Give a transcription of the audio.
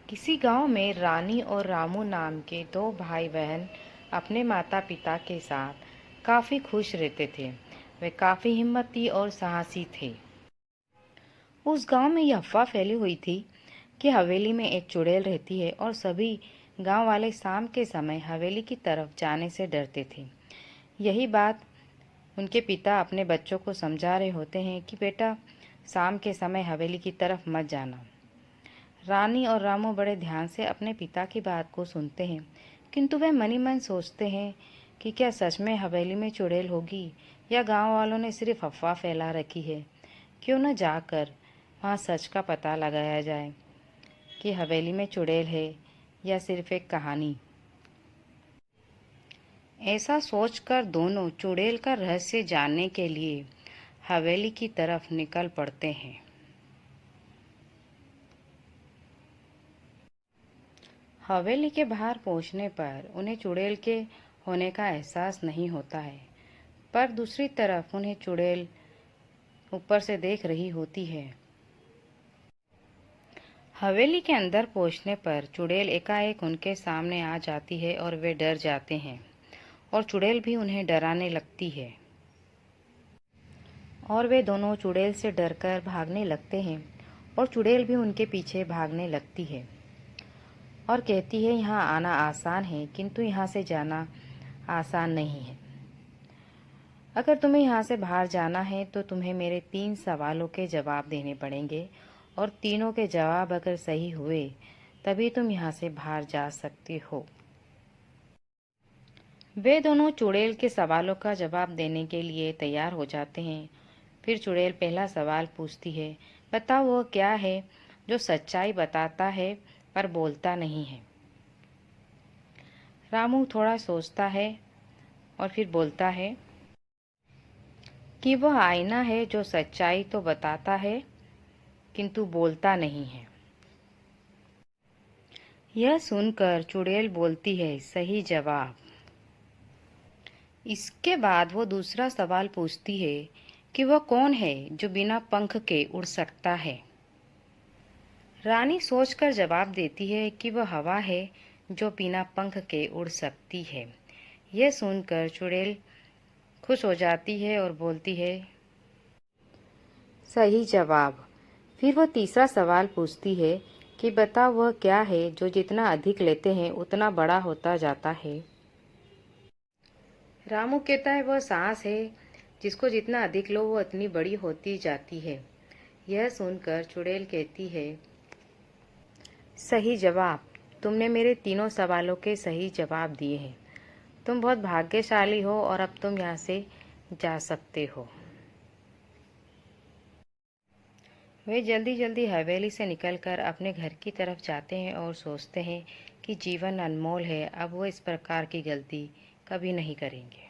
किसी गांव में रानी और रामू नाम के दो भाई बहन अपने माता पिता के साथ काफ़ी खुश रहते थे। वे काफ़ी हिम्मती और साहसी थे। उस गांव में यह अफवाह फैली हुई थी कि हवेली में एक चुड़ैल रहती है और सभी गांव वाले शाम के समय हवेली की तरफ जाने से डरते थे। यही बात उनके पिता अपने बच्चों को समझा रहे होते हैं कि बेटा, शाम के समय हवेली की तरफ मत जाना। रानी और रामू बड़े ध्यान से अपने पिता की बात को सुनते हैं, किंतु वे मन ही मन सोचते हैं कि क्या सच में हवेली में चुड़ैल होगी या गांव वालों ने सिर्फ अफवाह फैला रखी है। क्यों न जाकर वहां सच का पता लगाया जाए कि हवेली में चुड़ैल है या सिर्फ एक कहानी। ऐसा सोचकर दोनों चुड़ैल का रहस्य जानने के लिए हवेली की तरफ निकल पड़ते हैं। हवेली के बाहर पहुंचने पर उन्हें चुड़ैल के होने का एहसास नहीं होता है, पर दूसरी तरफ उन्हें चुड़ैल ऊपर से देख रही होती है। हवेली के अंदर पहुंचने पर चुड़ैल एकाएक उनके सामने आ जाती है और वे डर जाते हैं और चुड़ैल भी उन्हें डराने लगती है और वे दोनों चुड़ैल से डरकर भागने लगते हैं और चुड़ैल भी उनके पीछे भागने लगती है और कहती है, यहाँ आना आसान है किंतु यहाँ से जाना आसान नहीं है। अगर तुम्हें यहाँ से बाहर जाना है तो तुम्हें मेरे 3 सवालों के जवाब देने पड़ेंगे और तीनों के जवाब अगर सही हुए तभी तुम यहाँ से बाहर जा सकते हो। वे दोनों चुड़ैल के सवालों का जवाब देने के लिए तैयार हो जाते हैं। फिर चुड़ैल पहला सवाल पूछती है, बताओ वह क्या है जो सच्चाई बताता है पर बोलता नहीं है। रामू थोड़ा सोचता है और फिर बोलता है कि वह आईना है जो सच्चाई तो बताता है किंतु बोलता नहीं है। यह सुनकर चुड़ैल बोलती है, सही जवाब। इसके बाद वो दूसरा सवाल पूछती है कि वह कौन है जो बिना पंख के उड़ सकता है। रानी सोचकर जवाब देती है कि वह हवा है जो बिना पंख के उड़ सकती है। यह सुनकर चुड़ैल खुश हो जाती है और बोलती है, सही जवाब। फिर वह तीसरा सवाल पूछती है कि बताओ वह क्या है जो जितना अधिक लेते हैं उतना बड़ा होता जाता है। रामू कहता है, वह सांस है जिसको जितना अधिक लो वो उतनी बड़ी होती जाती है। यह सुनकर चुड़ैल कहती है, सही जवाब। तुमने मेरे तीनों सवालों के सही जवाब दिए हैं। तुम बहुत भाग्यशाली हो और अब तुम यहाँ से जा सकते हो। वे जल्दी जल्दी हवेली से निकलकर अपने घर की तरफ जाते हैं और सोचते हैं कि जीवन अनमोल है, अब वो इस प्रकार की गलती कभी नहीं करेंगे।